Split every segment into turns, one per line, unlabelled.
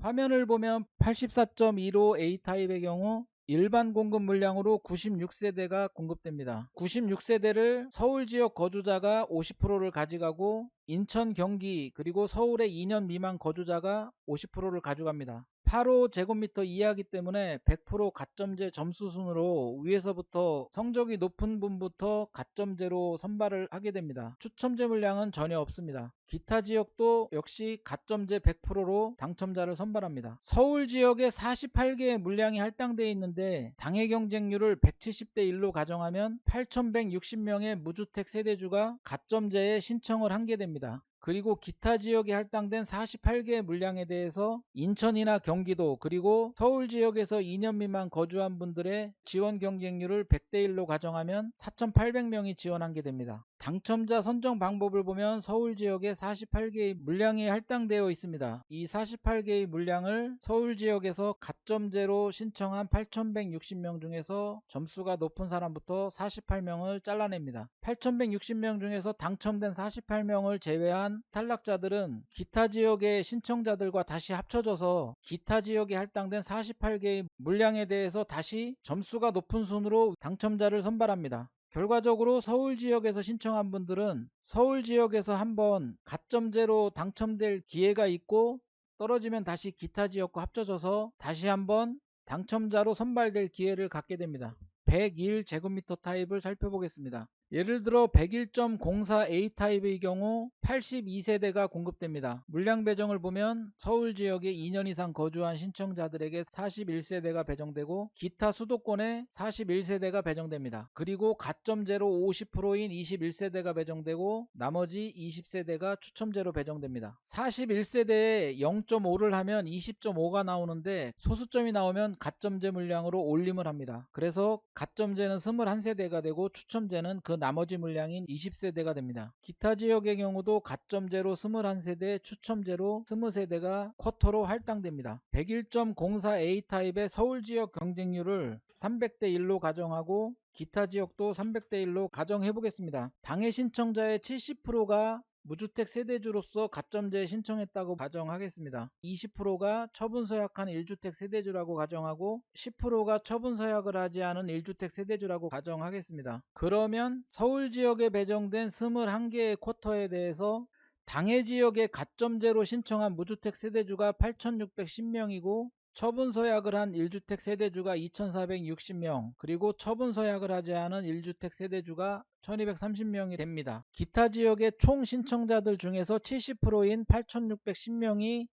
화면을 보면 84.15 A타입의 경우 일반 공급 물량으로 96세대가 공급됩니다. 96세대를 서울 지역 거주자가 50%를 가져가고 인천, 경기 그리고 서울의 2년 미만 거주자가 50%를 가져갑니다. 8호 제곱미터 이하이기 때문에 100% 가점제 점수 순으로 위에서부터 성적이 높은 분부터 가점제로 선발을 하게 됩니다. 추첨제 물량은 전혀 없습니다. 기타 지역도 역시 가점제 100%로 당첨자를 선발합니다. 서울 지역에 48개의 물량이 할당되어 있는데 당해 경쟁률을 170대 1로 가정하면 8160명의 무주택 세대주가 가점제에 신청을 한 게 됩니다. 그리고 기타 지역에 할당된 48개의 물량에 대해서 인천이나 경기도 그리고 서울 지역에서 2년 미만 거주한 분들의 지원 경쟁률을 100대 1로 가정하면 4800명이 지원한 게 됩니다. 당첨자 선정 방법을 보면 서울 지역에 48개의 물량이 할당되어 있습니다. 이 48개의 물량을 서울 지역에서 가점제로 신청한 8160명 중에서 점수가 높은 사람부터 48명을 잘라냅니다. 8160명 중에서 당첨된 48명을 제외한 탈락자들은 기타 지역의 신청자들과 다시 합쳐져서 기타 지역에 할당된 48개의 물량에 대해서 다시 점수가 높은 순으로 당첨자를 선발합니다. 결과적으로 서울 지역에서 신청한 분들은 서울 지역에서 한번 가점제로 당첨될 기회가 있고 떨어지면 다시 기타 지역과 합쳐져서 다시 한번 당첨자로 선발될 기회를 갖게 됩니다. 101제곱미터 타입을 살펴보겠습니다. 예를 들어 101.04A 타입의 경우 82세대가 공급됩니다. 물량 배정을 보면 서울 지역에 2년 이상 거주한 신청자들에게 41세대가 배정되고 기타 수도권에 41세대가 배정됩니다. 그리고 가점제로 50%인 21세대가 배정되고 나머지 20세대가 추첨제로 배정됩니다. 41세대에 0.5를 하면 20.5가 나오는데 소수점이 나오면 가점제 물량으로 올림을 합니다. 그래서 가점제는 21세대가 되고 추첨제는 그 나머지 물량인 20세대가 됩니다. 기타 지역의 경우도 가점제로 21세대, 추첨제로 20세대가 쿼터로 할당됩니다. 101.04A 타입의 서울 지역 경쟁률을 300대 1로 가정하고 기타 지역도 300대 1로 가정해 보겠습니다. 당해 신청자의 70%가 무주택 세대주로서 가점제에 신청했다고 가정하겠습니다. 20%가 처분서약한 1주택 세대주라고 가정하고 10%가 처분서약을 하지 않은 1주택 세대주라고 가정하겠습니다. 그러면 서울 지역에 배정된 21개의 쿼터에 대해서 당해 지역에 가점제로 신청한 무주택 세대주가 8610명이고 처분서약을 한 1주택 세대주가 2460명 그리고 처분서약을 하지 않은 1주택 세대주가 1230명이 됩니다. 기타 지역의 총 신청자들 중에서 70%인 8610명이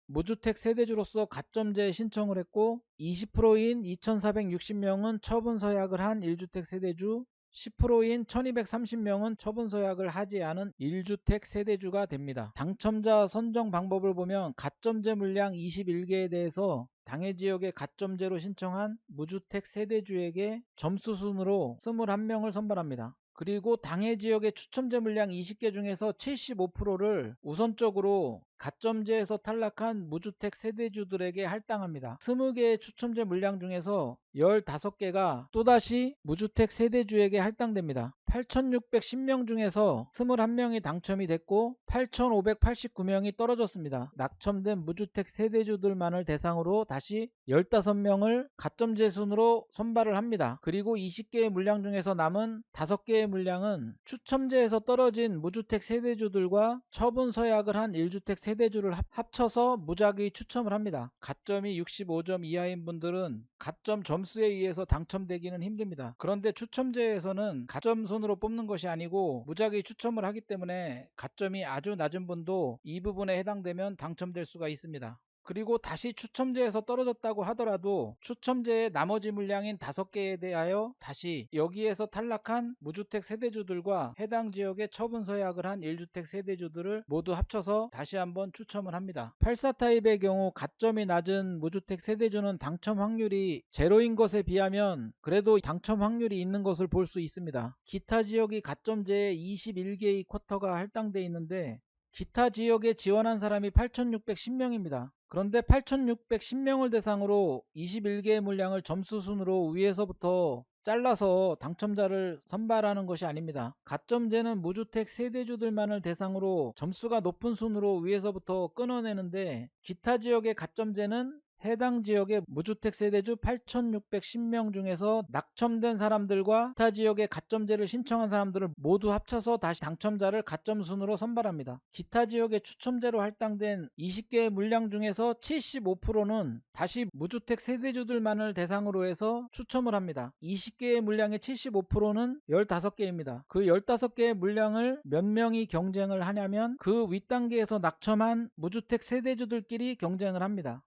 무주택 세대주로서 가점제에 신청을 했고 20%인 2460명은 처분서약을 한 1주택 세대주 10%인 1230명은 처분서약을 하지 않은 1주택 세대주가 됩니다. 당첨자 선정 방법을 보면 가점제 물량 21개에 대해서 당해 지역에 가점제로 신청한 무주택 세대주에게 점수 순으로 21명을 선발합니다. 그리고 당해 지역의 추첨제 물량 20개 중에서 75%를 우선적으로 가점제에서 탈락한 무주택 세대주들에게 할당합니다. 20개의 추첨제 물량 중에서 15개가 또다시 무주택 세대주에게 할당됩니다. 8610명 중에서 21명이 당첨이 됐고 8589명이 떨어졌습니다. 낙첨된 무주택 세대주들만을 대상으로 다시 15명을 가점제 순으로 선발을 합니다. 그리고 20개의 물량 중에서 남은 5개의 물량은 추첨제에서 떨어진 무주택 세대주들과 처분서약을 한 1주택 세대주를 합쳐서 무작위 추첨을 합니다. 가점이 65점 이하인 분들은 가점 점수에 의해서 당첨되기는 힘듭니다. 그런데 추첨제에서는 가점 순으로 뽑는 것이 아니고 무작위 추첨을 하기 때문에 가점이 아주 낮은 분도 이 부분에 해당되면 당첨될 수가 있습니다. 그리고 다시 추첨제에서 떨어졌다고 하더라도 추첨제의 나머지 물량인 5개에 대하여 다시 여기에서 탈락한 무주택 세대주들과 해당 지역에 처분서약을 한 1주택 세대주들을 모두 합쳐서 다시 한번 추첨을 합니다. 84타입의 경우 가점이 낮은 무주택 세대주는 당첨 확률이 제로인 것에 비하면 그래도 당첨 확률이 있는 것을 볼 수 있습니다. 기타 지역이 가점제에 21개의 쿼터가 할당되어 있는데 기타 지역에 지원한 사람이 8610명입니다. 그런데 8610명을 대상으로 21개의 물량을 점수 순으로 위에서부터 잘라서 당첨자를 선발하는 것이 아닙니다. 가점제는 무주택 세대주들만을 대상으로 점수가 높은 순으로 위에서부터 끊어내는데, 기타 지역의 가점제는 해당 지역의 무주택 세대주 8,610명 중에서 낙첨된 사람들과 기타 지역의 가점제를 신청한 사람들을 모두 합쳐서 다시 당첨자를 가점 순으로 선발합니다. 기타 지역의 추첨제로 할당된 20개의 물량 중에서 75%는 다시 무주택 세대주들만을 대상으로 해서 추첨을 합니다. 20개의 물량의 75%는 15개입니다. 그 15개의 물량을 몇 명이 경쟁을 하냐면 그 윗단계에서 낙첨한 무주택 세대주들끼리 경쟁을 합니다.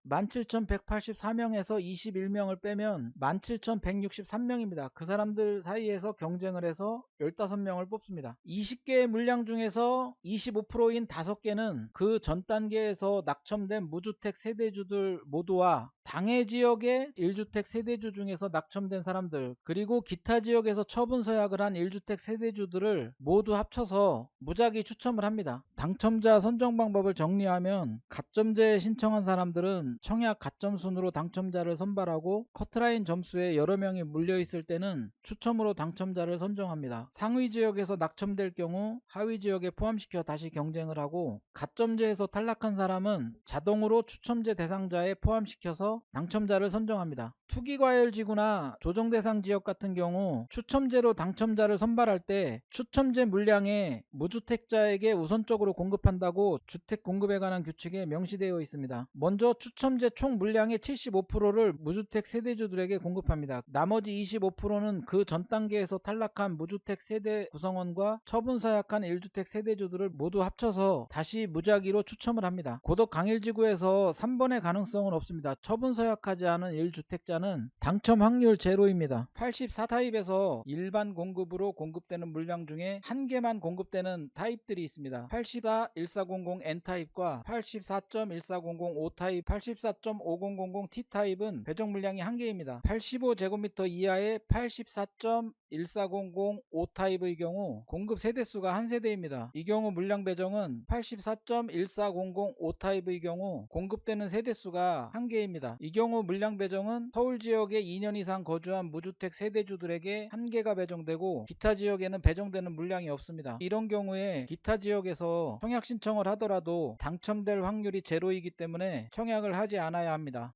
17,184명에서 21명을 빼면 17,163명입니다. 그 사람들 사이에서 경쟁을 해서 15명을 뽑습니다. 20개의 물량 중에서 25%인 5개는 그 전 단계에서 낙첨된 무주택 세대주들 모두와 당해 지역의 1주택 세대주 중에서 낙첨된 사람들, 그리고 기타 지역에서 처분 서약을 한 1주택 세대주들을 모두 합쳐서 무작위 추첨을 합니다. 당첨자 선정 방법을 정리하면, 가점제에 신청한 사람들은 청약 가점 순으로 당첨자를 선발하고, 커트라인 점수에 여러 명이 물려 있을 때는 추첨으로 당첨자를 선정합니다. 상위 지역에서 낙첨될 경우 하위 지역에 포함시켜 다시 경쟁을 하고, 가점제에서 탈락한 사람은 자동으로 추첨제 대상자에 포함시켜서 당첨자를 선정합니다. 투기과열지구나 조정대상 지역 같은 경우 추첨제로 당첨자를 선발할 때 추첨제 물량에 무주택자에게 우선적으로 공급한다고 주택 공급에 관한 규칙에 명시되어 있습니다. 먼저 추첨제 총 물량의 75%를 무주택 세대주들에게 공급합니다. 나머지 25%는 그 전 단계에서 탈락한 무주택 세대 구성원과 처분 서약한 1주택 세대주들을 모두 합쳐서 다시 무작위로 추첨을 합니다. 고덕 강일지구에서 3번의 가능성은 없습니다. 처분 서약하지 않은 1주택자는 당첨 확률 제로입니다. 84타입에서 일반 공급으로 공급되는 물량 중에 한 개만 공급되는 타입들이 있습니다. 841400N타입과 84.14005타입, 84.5000T타입은 배정 물량이 한 개입니다. 85제곱미터 이하의 84.14005타입의 경우 공급 세대수가 한 세대입니다. 이 경우 물량 배정은 84.14005타입의 경우 공급되는 세대수가 한 개입니다. 이 경우 물량 배정은 서울 지역에 2년 이상 거주한 무주택 세대주들에게 한 개가 배정되고, 기타 지역에는 배정되는 물량이 없습니다. 이런 경우에 기타 지역에서 청약 신청을 하더라도 당첨될 확률이 제로이기 때문에 청약을 하지 않아야 합니다.